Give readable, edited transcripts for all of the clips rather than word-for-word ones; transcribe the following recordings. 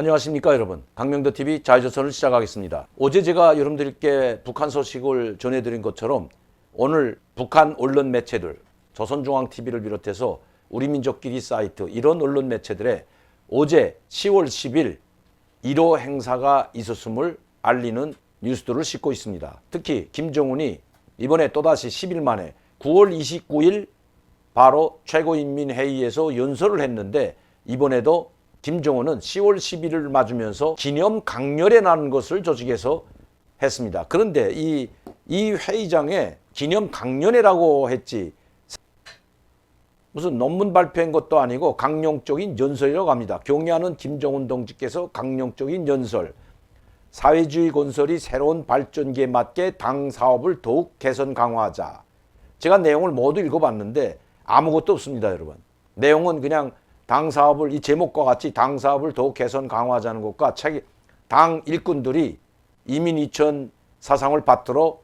안녕하십니까 여러분. 강명도TV 자유조선을 시작하겠습니다. 어제 제가 여러분들께 북한 소식을 전해드린 것처럼 오늘 북한 언론 매체들 조선중앙TV를 비롯해서 우리민족끼리 사이트 이런 언론 매체들에 어제 10월 10일 1호 행사가 있었음을 알리는 뉴스들을 싣고 있습니다. 특히 김정은이 이번에 또다시 10일 만에 9월 29일 바로 최고인민회의에서 연설을 했는데 이번에도 김정은은 10월 10일을 맞으면서 기념 강렬에 나는 것을 조직해서 했습니다. 그런데 이 회의장에 기념 강연회라고 했지 무슨 논문 발표한 것도 아니고 강령적인 연설이라고 합니다. 경애하는 김정은 동지께서 강령적인 연설, 사회주의 건설이 새로운 발전기에 맞게 당 사업을 더욱 개선 강화하자. 제가 내용을 모두 읽어봤는데 아무것도 없습니다, 여러분. 내용은 그냥 당 사업을 이 제목과 같이 당 사업을 더욱 개선 강화하자는 것과 당 일꾼들이 이민 이천 사상을 받들어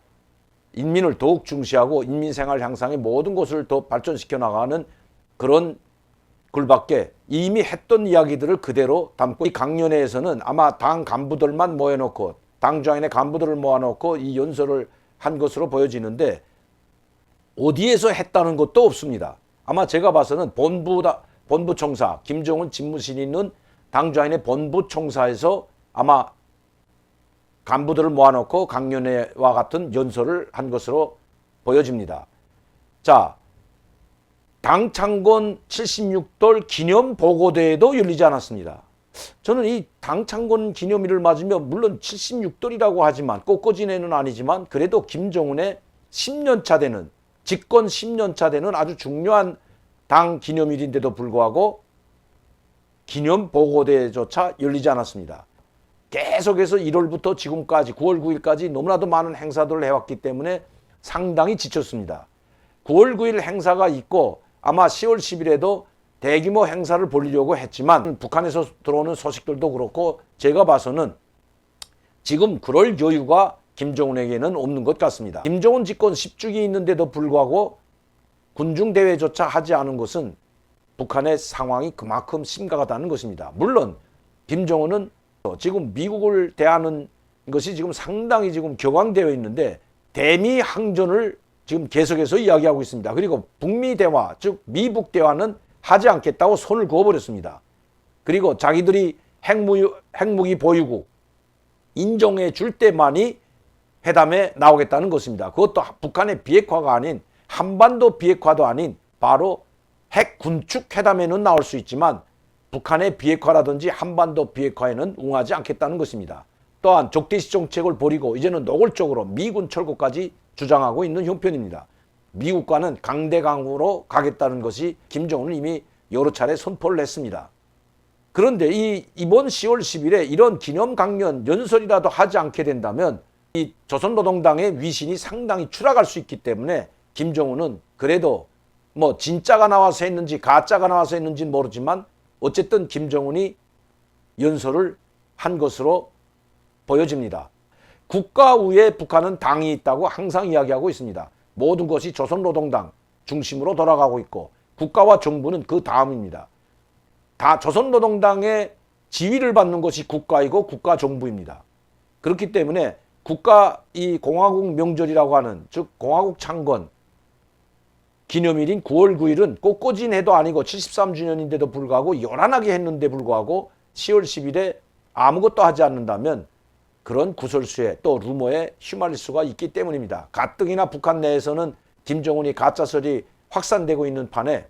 인민을 더욱 중시하고 인민생활 향상의 모든 것을 더 발전시켜 나가는 그런 글밖에 이미 했던 이야기들을 그대로 담고 이 강연회에서는 아마 당 간부들만 모여놓고 당좌인의 간부들을 모아놓고 이 연설을 한 것으로 보여지는데 어디에서 했다는 것도 없습니다. 아마 제가 봐서는 본부총사 김정은 집무실이 있는 당좌인의 본부총사에서 아마 간부들을 모아놓고 강연회와 같은 연설을 한 것으로 보여집니다. 자, 당 창건 76돌 기념보고대회도 열리지 않았습니다. 저는 이 당 창건 기념일을 맞으며 물론 76돌이라고 하지만 꽃꽂이네는 아니지만 그래도 김정은의 10년차 되는 집권 10년차 되는 아주 중요한 당 기념일인데도 불구하고 기념보고대회조차 열리지 않았습니다. 계속해서 1월부터 지금까지 9월 9일까지 너무나도 많은 행사들을 해왔기 때문에 상당히 지쳤습니다. 9월 9일 행사가 있고 아마 10월 10일에도 대규모 행사를 벌이려고 했지만 북한에서 들어오는 소식들도 그렇고 제가 봐서는 지금 그럴 여유가 김정은에게는 없는 것 같습니다. 김정은 집권 10주기 있는데도 불구하고 군중대회조차 하지 않은 것은 북한의 상황이 그만큼 심각하다는 것입니다. 물론 김정은은 지금 미국을 대하는 것이 지금 상당히 지금 격앙되어 있는데 대미 항전을 지금 계속해서 이야기하고 있습니다. 그리고 북미 대화, 즉 미북 대화는 하지 않겠다고 손을 그어버렸습니다. 그리고 자기들이 핵무기 보유국 인정해 줄 때만이 회담에 나오겠다는 것입니다. 그것도 북한의 비핵화가 아닌 한반도 비핵화도 아닌 바로 핵 군축 회담에는 나올 수 있지만 북한의 비핵화라든지 한반도 비핵화에는 응하지 않겠다는 것입니다. 또한 적대시 정책을 버리고 이제는 노골적으로 미군 철거까지 주장하고 있는 형편입니다. 미국과는 강대강으로 가겠다는 것이 김정은은 이미 여러 차례 선포를 했습니다. 그런데 이번 10월 10일에 이런 기념 강연 연설이라도 하지 않게 된다면 이 조선노동당의 위신이 상당히 추락할 수 있기 때문에 김정은은 그래도 뭐 진짜가 나와서 했는지 가짜가 나와서 했는지는 모르지만 어쨌든 김정은이 연설을 한 것으로 보여집니다. 국가 위에 북한은 당이 있다고 항상 이야기하고 있습니다. 모든 것이 조선노동당 중심으로 돌아가고 있고 국가와 정부는 그 다음입니다. 다 조선노동당의 지위를 받는 것이 국가이고 국가정부입니다. 그렇기 때문에 국가 이 공화국 명절이라고 하는 즉 공화국 창건 기념일인 9월 9일은 꽃꽂이는 해도 아니고 73주년인데도 불구하고 요란하게 했는데 불구하고 10월 10일에 아무것도 하지 않는다면 그런 구설수에 또 루머에 휘말릴 수가 있기 때문입니다. 가뜩이나 북한 내에서는 김정은이 가짜설이 확산되고 있는 판에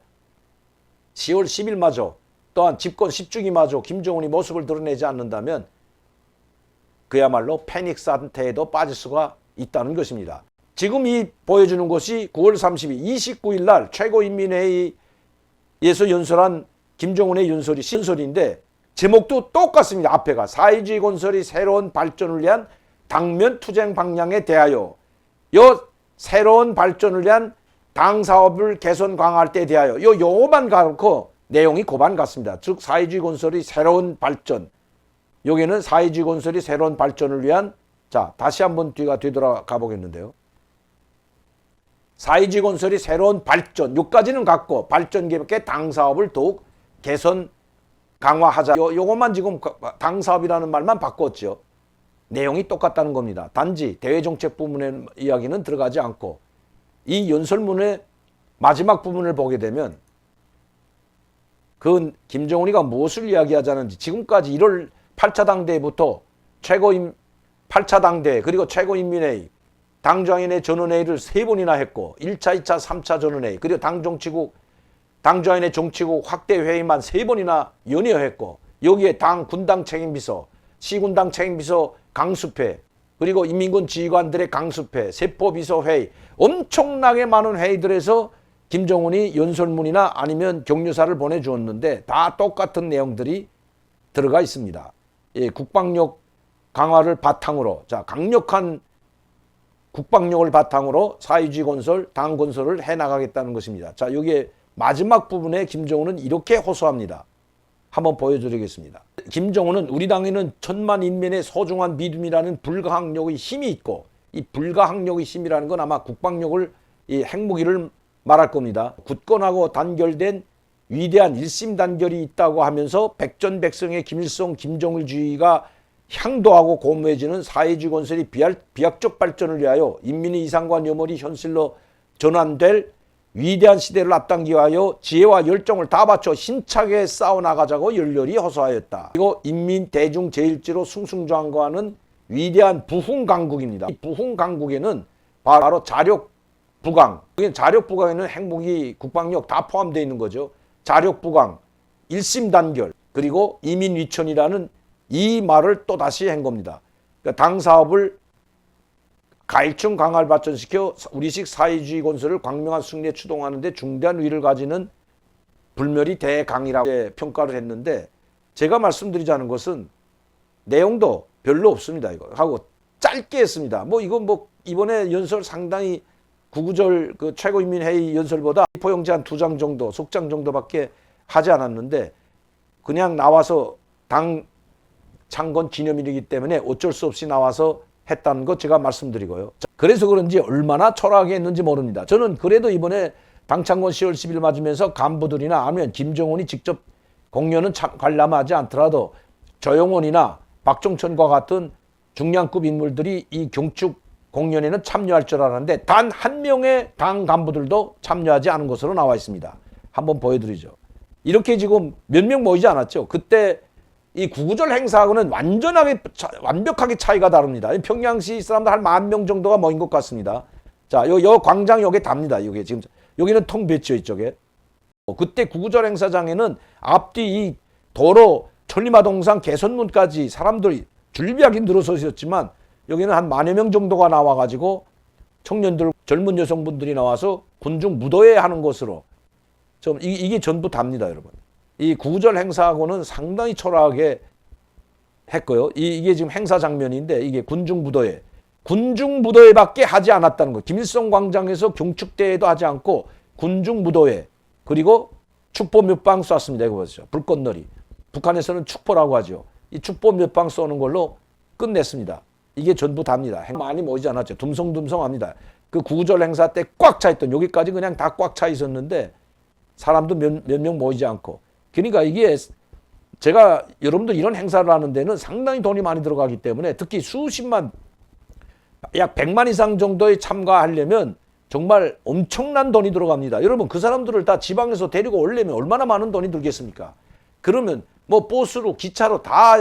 10월 10일마저 또한 집권 10주기마저 김정은이 모습을 드러내지 않는다면 그야말로 패닉 상태에도 빠질 수가 있다는 것입니다. 지금 이 보여주는 것이 9월 30일 29일 날 최고인민회의에서 연설한 김정은의 연설인데 제목도 똑같습니다. 앞에가 사회주의 건설이 새로운 발전을 위한 당면 투쟁 방향에 대하여 요 새로운 발전을 위한 당 사업을 개선 강화할 때 대하여 요거만 가놓고 내용이 고반 같습니다. 즉 사회주의 건설이 새로운 발전 여기는 사회주의 건설이 새로운 발전을 위한 자 다시 한번 뒤가 되돌아가 보겠는데요. 사회주의 건설이 새로운 발전, 여기까지는 같고 발전 계획의 당 사업을 더욱 개선 강화하자. 요것만 지금 당 사업이라는 말만 바꿨죠. 내용이 똑같다는 겁니다. 단지 대외정책 부문의 이야기는 들어가지 않고 이 연설문의 마지막 부분을 보게 되면 그 김정은이가 무엇을 이야기하자는지 지금까지 1월 8차 당대회부터 8차 당대회 그리고 최고인민회의 당정인의 전원회의를 3번이나 했고 1차, 2차, 3차 전원회의 그리고 당정인의 정치국 확대회의만 3번이나 연이어했고 여기에 군당 책임비서, 시군당 책임비서 강습회 그리고 인민군 지휘관들의 강습회, 세포비서회의 엄청나게 많은 회의들에서 김정은이 연설문이나 아니면 격려사를 보내주었는데 다 똑같은 내용들이 들어가 있습니다. 예, 국방력 강화를 바탕으로 강력한 국방력을 바탕으로 사회주의 건설, 당 건설을 해나가겠다는 것입니다. 자, 여기에 마지막 부분에 김정은은 이렇게 호소합니다. 한번 보여드리겠습니다. 김정은은 우리 당에는 천만 인민의 소중한 믿음이라는 불가항력의 힘이 있고 이 불가항력의 힘이라는 건 아마 국방력을 이 핵무기를 말할 겁니다. 굳건하고 단결된 위대한 일심단결이 있다고 하면서 백전백승의 김일성, 김정일주의가 향도하고 고무해지는 사회주의 건설이 비약적 발전을 위하여 인민의 이상과 염원이 현실로 전환될 위대한 시대를 앞당기기 위하여 지혜와 열정을 다 바쳐 힘차게 싸워나가자고 열렬히 호소하였다. 그리고 인민 대중 제일지로 승승장구하는 위대한 부흥강국입니다. 이 부흥강국에는 바로 자력부강, 자력부강에는 핵무기, 국방력 다 포함되어 있는 거죠. 자력부강, 일심단결, 그리고 이민위천이라는 이 말을 또 다시 한 겁니다. 그러니까 당 사업을 가일층 강화를 발전시켜 우리식 사회주의 건설을 광명한 승리에 추동하는 데 중대한 위를 가지는 불멸이 대강이라고 평가를 했는데 제가 말씀드리자는 것은 내용도 별로 없습니다. 이거 하고 짧게 했습니다. 이건 이번에 연설 상당히 구구절 최고인민회의 연설보다 포용지 한 2장 정도, 속장 정도밖에 하지 않았는데 그냥 나와서 당 창건 기념일이기 때문에 어쩔 수 없이 나와서 했다는 것 제가 말씀드리고요. 그래서 그런지 얼마나 초라하게 했는지 모릅니다. 저는 그래도 이번에 당창건 10월 10일 맞으면서 간부들이나 아니면 김정은이 직접 공연은 관람하지 않더라도 조영원이나 박종천과 같은 중량급 인물들이 이 경축 공연에는 참여할 줄 알았는데 단 한 명의 당 간부들도 참여하지 않은 것으로 나와 있습니다. 한번 보여드리죠. 이렇게 지금 몇 명 모이지 않았죠. 그때 이 구구절 행사하고는 완벽하게 차이가 다릅니다. 평양시 사람들 한 10,000명 정도가 모인 것 같습니다. 자, 요 광장 요게 답니다. 요게 지금 여기는 텅 비었죠, 이쪽에. 그때 구구절 행사장에는 앞뒤 이 도로 천리마동상 개선문까지 사람들이 줄비하게 늘어서 있었지만 여기는 한 10,000여 명 정도가 나와가지고 청년들, 젊은 여성분들이 나와서 군중 무도회 하는 것으로 좀 이게 전부 답니다, 여러분. 이 구구절 행사하고는 상당히 초라하게 했고요. 이게 지금 행사 장면인데 이게 군중무도회밖에 하지 않았다는 거. 김일성 광장에서 경축대회도 하지 않고 군중무도회 그리고 축포 몇 방 쐈습니다. 이거 보세요. 불꽃놀이. 북한에서는 축포라고 하죠. 이 축포 몇 방 쏘는 걸로 끝냈습니다. 이게 전부 답니다. 많이 모이지 않았죠. 듬성듬성합니다. 그 구구절 행사 때 꽉 차 있던 여기까지 그냥 다 꽉 차 있었는데 사람도 몇 명 모이지 않고. 그러니까 이게 제가 여러분들 이런 행사를 하는 데는 상당히 돈이 많이 들어가기 때문에 특히 수십만 약 100만 이상 정도에 참가하려면 정말 엄청난 돈이 들어갑니다. 여러분 그 사람들을 다 지방에서 데리고 오려면 얼마나 많은 돈이 들겠습니까? 그러면 버스로 기차로 다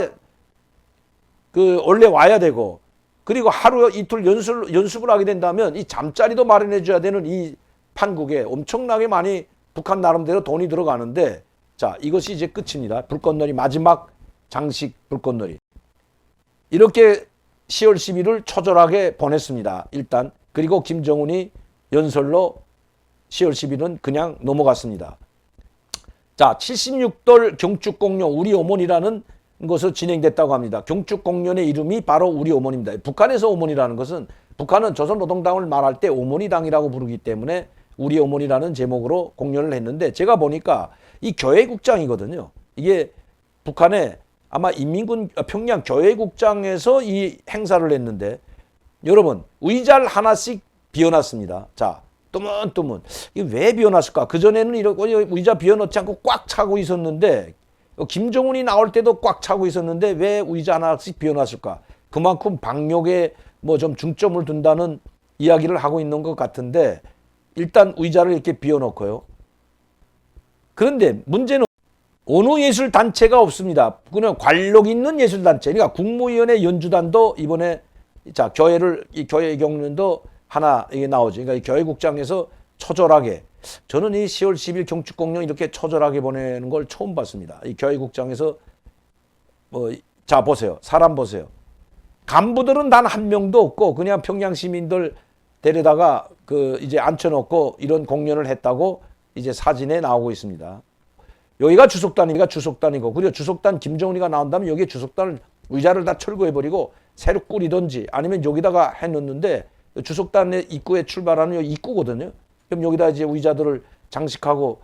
원래 와야 되고 그리고 하루 이틀 연습을 하게 된다면 이 잠자리도 마련해 줘야 되는 이 판국에 엄청나게 많이 북한 나름대로 돈이 들어가는데 자, 이것이 이제 끝입니다. 불꽃놀이 마지막 장식 불꽃놀이. 이렇게 10월 10일을 초절하게 보냈습니다. 일단 그리고 김정은이 연설로 10월 10일은 그냥 넘어갔습니다. 자, 76돌 경축공연 우리 어머니라는 것으로 진행됐다고 합니다. 경축공연의 이름이 바로 우리 어머니입니다. 북한에서 어머니라는 것은 북한은 조선노동당을 말할 때 어머니당이라고 부르기 때문에 우리 어머니라는 제목으로 공연을 했는데 제가 보니까 이 교회국장이거든요. 이게 북한의 아마 인민군 평양 교회국장에서 이 행사를 했는데 여러분 의자를 하나씩 비워놨습니다. 자, 뜨문뜨문. 이게 왜 비워놨을까? 그전에는 이렇게 의자 비워놓지 않고 꽉 차고 있었는데 김정은이 나올 때도 꽉 차고 있었는데 왜 의자 하나씩 비워놨을까? 그만큼 방역에 뭐 좀 중점을 둔다는 이야기를 하고 있는 것 같은데 일단 의자를 이렇게 비워놓고요. 그런데 문제는 어느 예술 단체가 없습니다. 그냥 관록 있는 예술 단체. 그러니까 국무위원회 연주단도 이번에 자 이 교회 경륜도 하나 이게 나오죠. 그러니까 이 교회국장에서 처절하게 저는 이 10월 10일 경축공연 이렇게 처절하게 보내는 걸 처음 봤습니다. 이 교회국장에서 자 보세요. 사람 보세요. 간부들은 단 한 명도 없고 그냥 평양 시민들 데려다가 이제 앉혀놓고 이런 공연을 했다고 이제 사진에 나오고 있습니다. 여기가 주석단이고 그리고 주석단 김정은이가 나온다면 여기에 주석단을 의자를 다 철거해버리고 새로 꾸리든지 아니면 여기다가 해놓는데 주석단의 입구에 출발하는 여기 입구거든요. 그럼 여기다 이제 의자들을 장식하고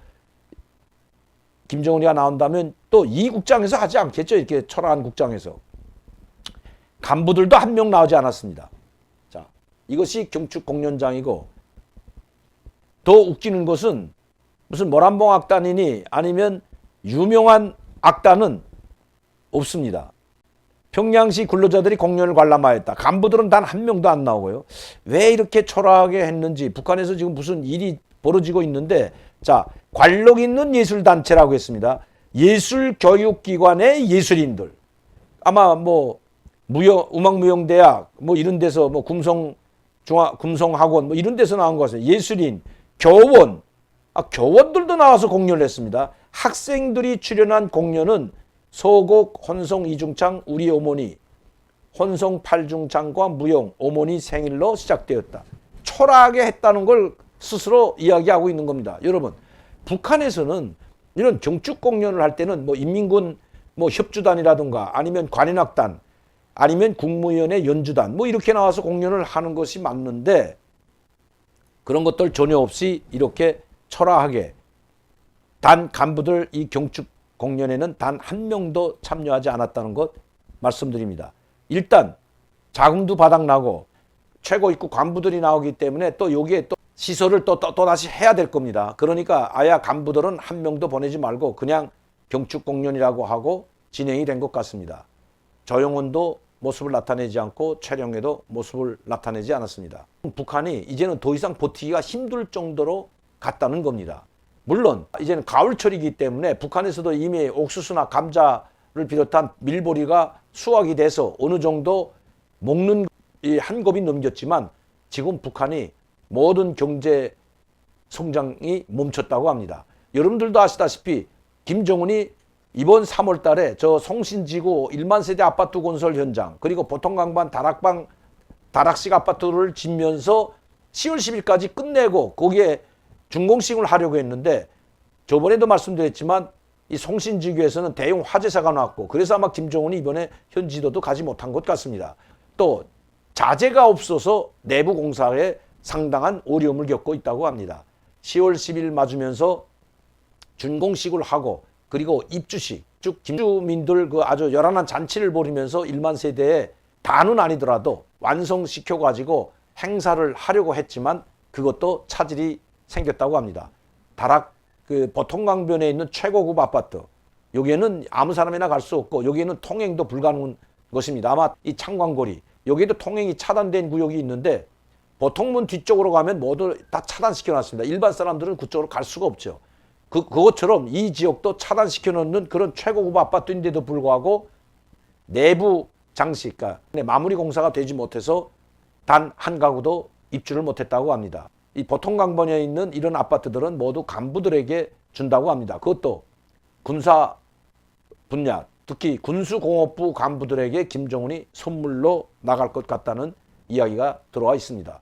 김정은이가 나온다면 또 이 국장에서 하지 않겠죠. 이렇게 초라한 국장에서. 간부들도 한 명 나오지 않았습니다. 자, 이것이 경축 공연장이고 더 웃기는 것은 무슨 모란봉 악단이니 아니면 유명한 악단은 없습니다. 평양시 근로자들이 공연을 관람하였다. 간부들은 단 한 명도 안 나오고요. 왜 이렇게 초라하게 했는지 북한에서 지금 무슨 일이 벌어지고 있는데 자, 관록 있는 예술단체라고 했습니다. 예술교육기관의 예술인들 아마 음악무용대학 이런 데서 금성학원 이런 데서 나온 것 같아요. 예술인, 교원 교원들도 나와서 공연을 했습니다. 학생들이 출연한 공연은 서곡, 혼성 이중창, 우리 어머니, 혼성 팔중창과 무용, 어머니 생일로 시작되었다. 초라하게 했다는 걸 스스로 이야기하고 있는 겁니다. 여러분, 북한에서는 이런 경축 공연을 할 때는 인민군 협주단이라든가 아니면 관현악단 아니면 국무위원회 연주단 이렇게 나와서 공연을 하는 것이 맞는데 그런 것들 전혀 없이 이렇게 초라하게 단 간부들 이 경축 공연에는 단 한 명도 참여하지 않았다는 것 말씀드립니다. 일단 자금도 바닥나고 최고 입구 간부들이 나오기 때문에 또 여기에 또 시설을 또 다시 해야 될 겁니다. 그러니까 아예 간부들은 한 명도 보내지 말고 그냥 경축 공연이라고 하고 진행이 된 것 같습니다. 조영원도 모습을 나타내지 않고 최령해도 모습을 나타내지 않았습니다. 북한이 이제는 더 이상 버티기가 힘들 정도로 갔다는 겁니다. 물론 이제는 가을철이기 때문에 북한에서도 이미 옥수수나 감자를 비롯한 밀보리가 수확이 돼서 어느 정도 먹는 한 겁이 넘겼지만 지금 북한이 모든 경제 성장이 멈췄다고 합니다. 여러분들도 아시다시피 김정은이 이번 3월 달에 저 송신지구 1만 세대 아파트 건설 현장 그리고 보통강반 다락식 아파트를 짓면서 10월 10일까지 끝내고 거기에 준공식을 하려고 했는데 저번에도 말씀드렸지만 이 송신지구에서는 대형 화재사가 났고 그래서 아마 김정은이 이번에 현 지도도 가지 못한 것 같습니다. 또 자재가 없어서 내부 공사에 상당한 어려움을 겪고 있다고 합니다. 10월 10일 맞으면서 준공식을 하고 그리고 입주식, 즉 김주민들 아주 요란한 잔치를 벌이면서 1만 세대에 다는 아니더라도 완성시켜가지고 행사를 하려고 했지만 그것도 차질이 생겼다고 합니다. 다락 보통강변에 있는 최고급 아파트 여기에는 아무 사람이나 갈 수 없고 여기에는 통행도 불가능한 것입니다. 아마 이 창광거리 여기에도 통행이 차단된 구역이 있는데 보통문 뒤쪽으로 가면 모두 다 차단시켜 놨습니다. 일반 사람들은 그쪽으로 갈 수가 없죠. 그것처럼 이 지역도 차단시켜 놓는 그런 최고급 아파트인데도 불구하고 내부 장식, 마무리 공사가 되지 못해서 단 한 가구도 입주를 못했다고 합니다. 이 보통강변에 있는 이런 아파트들은 모두 간부들에게 준다고 합니다. 그것도 군사 분야, 특히 군수공업부 간부들에게 김정은이 선물로 나갈 것 같다는 이야기가 들어와 있습니다.